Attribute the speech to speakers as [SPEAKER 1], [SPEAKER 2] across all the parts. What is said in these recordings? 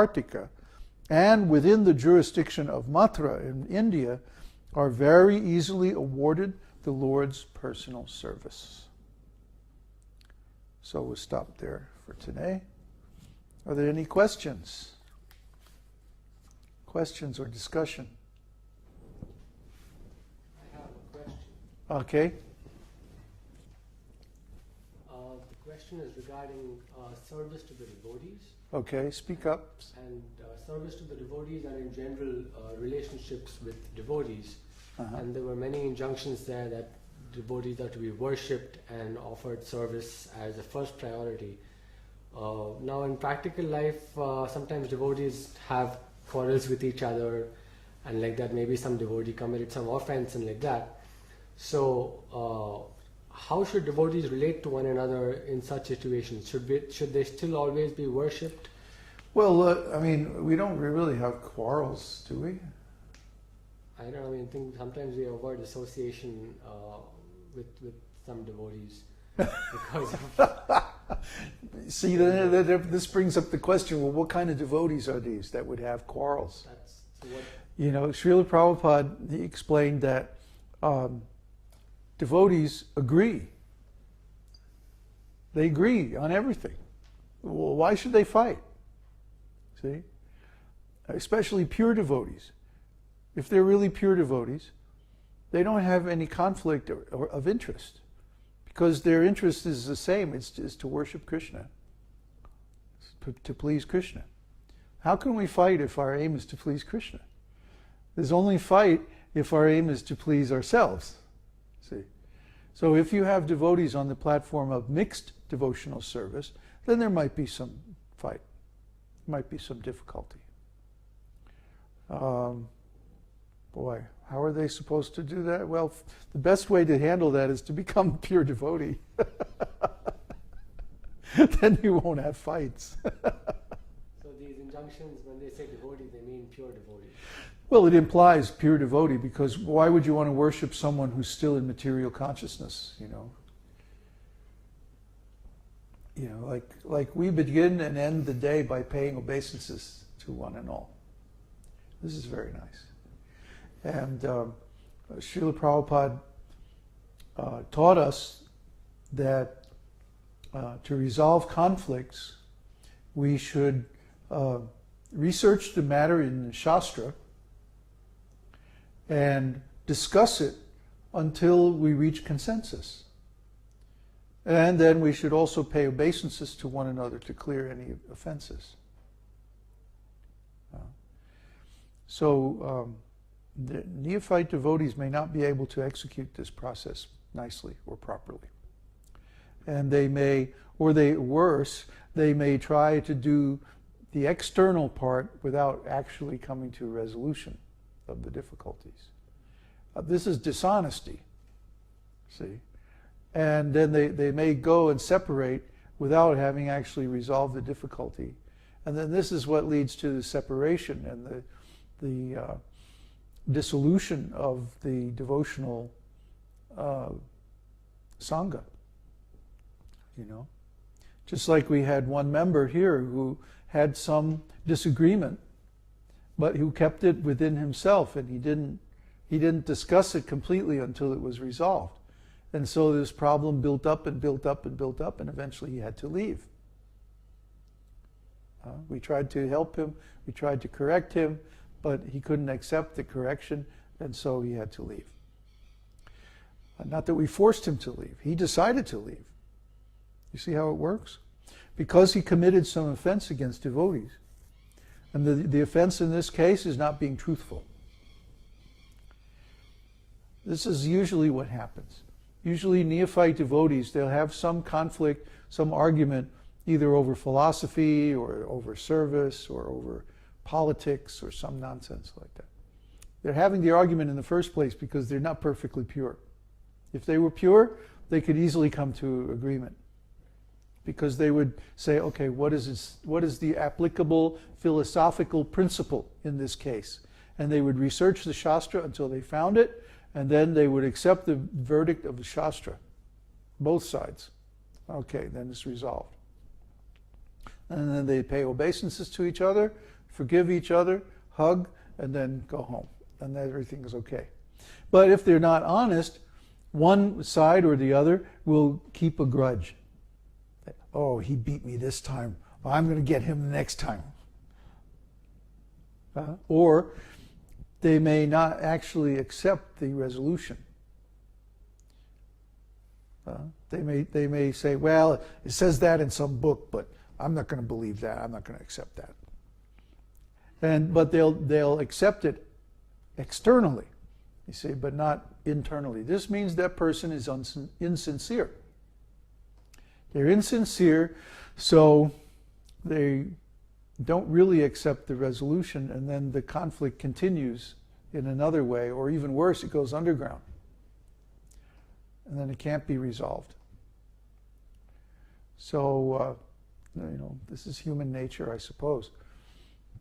[SPEAKER 1] Kartika, and within the jurisdiction of Mathura in India, are very easily awarded the Lord's personal service. So we'll stop there for today. Are there any questions? Questions or discussion?
[SPEAKER 2] I have a question.
[SPEAKER 1] Okay.
[SPEAKER 2] The question is regarding service to the devotees.
[SPEAKER 1] Okay, speak up.
[SPEAKER 2] And service to the devotees and in general relationships with devotees. And there were many injunctions there that devotees are to be worshipped and offered service as a first priority. Now in practical life, sometimes devotees have quarrels with each other and like that, maybe some devotee committed some offense and like that. So how should devotees relate to one another in such situations? Should they still always be worshipped?
[SPEAKER 1] Well, I mean, we don't really have quarrels, do we?
[SPEAKER 2] I don't know, I think sometimes we avoid association with some devotees because of...
[SPEAKER 1] See, this brings up the question, well, what kind of devotees are these that would have quarrels? You know, Srila Prabhupada, he explained that devotees agree. They agree on everything. Well, why should they fight? See? Especially pure devotees. If they're really pure devotees, they don't have any conflict of interest, because their interest is the same. It's to worship Krishna, to please Krishna. How can we fight if our aim is to please Krishna? There's only fight if our aim is to please ourselves. See? So if you have devotees on the platform of mixed devotional service, then there might be some fight. There might be some difficulty. Boy, how are they supposed to do that? Well, the best way to handle that is to become a pure devotee. Then you won't have fights.
[SPEAKER 2] So these injunctions, when they say devotee, they mean pure devotee?
[SPEAKER 1] Well, it implies pure devotee, because why would you want to worship someone who's still in material consciousness, you know? You know, like we begin and end the day by paying obeisances to one and all. This is very nice. And Srila Prabhupada taught us that to resolve conflicts, we should research the matter in the Shastra and discuss it until we reach consensus. And then we should also pay obeisances to one another to clear any offenses. So the neophyte devotees may not be able to execute this process nicely or properly. And they may, or worse, they may try to do the external part without actually coming to a resolution of the difficulties. This is dishonesty, see? And then they may go and separate without having actually resolved the difficulty. And then this is what leads to the separation and the dissolution of the devotional sangha, you know. Just like we had one member here who had some disagreement, but who kept it within himself, and he didn't discuss it completely until it was resolved. And so this problem built up and built up and built up, and eventually he had to leave. We tried to help him, we tried to correct him, but he couldn't accept the correction, and so he had to leave. Not that we forced him to leave. He decided to leave. You see how it works? Because he committed some offense against devotees. And the offense in this case is not being truthful. This is usually what happens. Usually neophyte devotees, they'll have some conflict, some argument, either over philosophy or over service or over politics or some nonsense like that. They're having the argument in the first place because they're not perfectly pure. If they were pure, they could easily come to agreement, because they would say, okay, what is the applicable philosophical principle in this case? And they would research the Shastra until they found it, and then they would accept the verdict of the Shastra, both sides. Okay, then it's resolved. and then they pay obeisances to each other, forgive each other, hug, and then go home, and everything is okay. But if they're not honest, one side or the other will keep a grudge. Oh, he beat me this time. Well, I'm going to get him the next time. Or they may not actually accept the resolution. They may say, well, it says that in some book, but I'm not going to believe that. I'm not going to accept that. But they'll accept it externally, you see, but not internally. This means that person is insincere. They're insincere, so they don't really accept the resolution, and then the conflict continues in another way, or even worse, it goes underground. And then it can't be resolved. So, this is human nature, I suppose.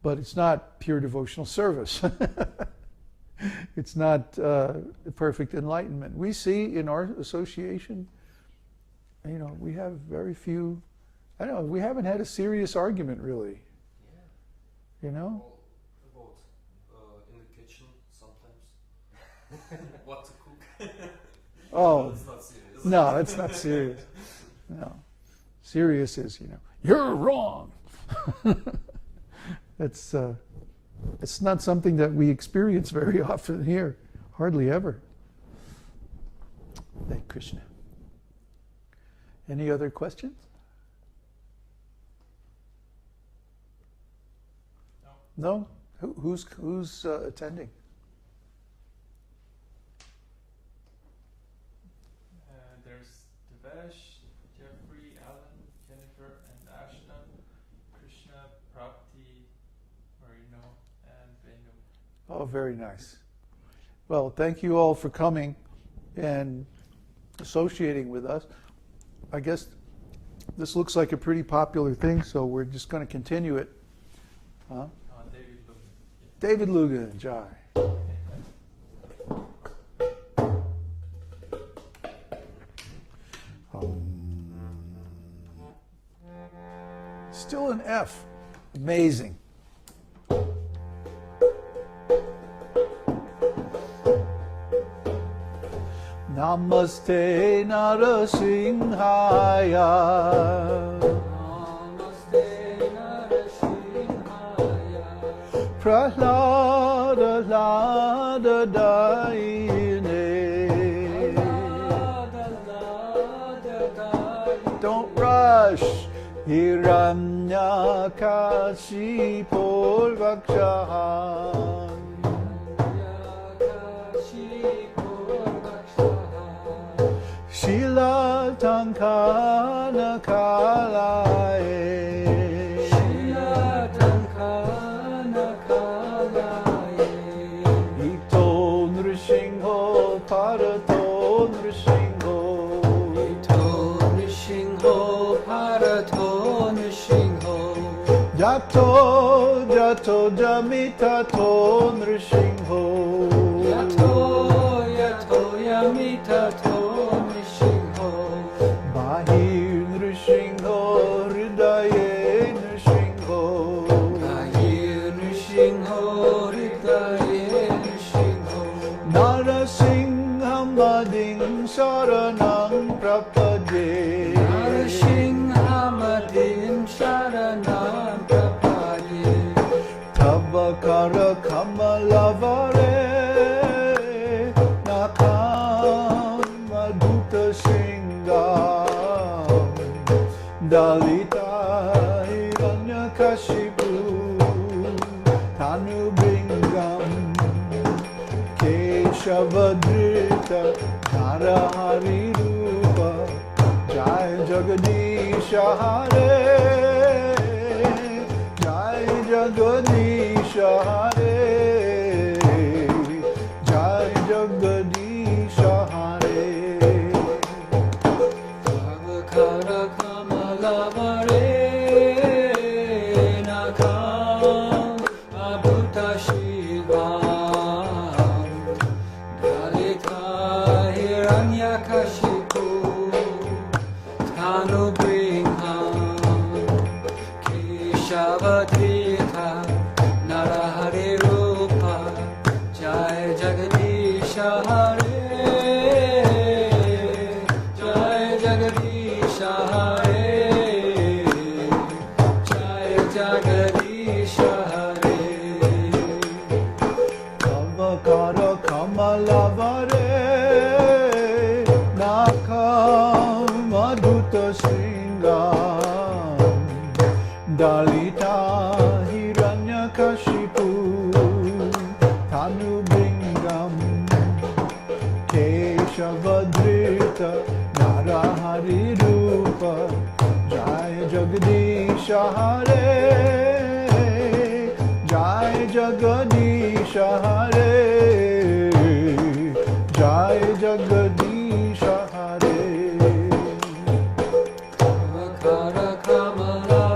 [SPEAKER 1] But it's not pure devotional service. It's not perfect enlightenment. We see in our association, we have very few, we haven't had a serious argument really.
[SPEAKER 3] Yeah.
[SPEAKER 1] About
[SPEAKER 3] in the kitchen sometimes. What to cook.
[SPEAKER 1] Oh,
[SPEAKER 3] That's not serious.
[SPEAKER 1] no, that's not serious. No. Serious is, you're wrong. It's not something that we experience very often here, hardly ever. Hare Kṛṣṇa. Any other questions? No? Who's attending?
[SPEAKER 4] There's Devesh, Jeffrey, Alan, Jennifer, and Ashton, Krishna, Prapti, Marino, and Venu.
[SPEAKER 1] Oh, very nice. Well, thank you all for coming and associating with us. I guess this looks like a pretty popular thing, so we're just going to continue it.
[SPEAKER 4] David Lugan.
[SPEAKER 1] David Lugan, Jai. Still an F. Amazing. Namaste Narasimhaya.
[SPEAKER 5] Namaste Narasimhaya.
[SPEAKER 1] Prahlada Lada Daine. Don't rush. Hiranyakashipo Vakshahan. Shila Tankana Kalae.
[SPEAKER 5] Shila Tankana Kalae.
[SPEAKER 1] Ito Nrishingho Parato Nrishingho.
[SPEAKER 5] Ito Nrishingho Parato Nrishingho.
[SPEAKER 1] Jato Jato Jamitato Nrishingho.
[SPEAKER 5] Yato Yato Yamitato Nrishingho.
[SPEAKER 1] Bahir Nrishingho Hridaye Nrishingho.
[SPEAKER 5] Bahir Nrishingho Hridaye Nrishingho.
[SPEAKER 1] Narasimham Madin Saranam Prapade.
[SPEAKER 5] Narasimhamadin Sharanam Prapade.
[SPEAKER 1] Tavakara Kamalavare Nakam Madhuta Singam Dalita Hiranyakashipu Tanubringam Keshavadrita Narahari Rupa Jai Jagadisha Hare Jai Jagadisha Hare Jai Jagadisha Hare
[SPEAKER 5] Avakara Kamalavare Nakam Abhuta Shivam Dalita Hiranyakashipu Tanubringham Jagadisha Hare.
[SPEAKER 1] Avakara Kamalavare Nakam Adhuta Sringam Dalita Hiranyakashipu Tanubringam Keshavadrita Narahari Rupa Jai Jagadisha Hare Jai Jagadisha Hare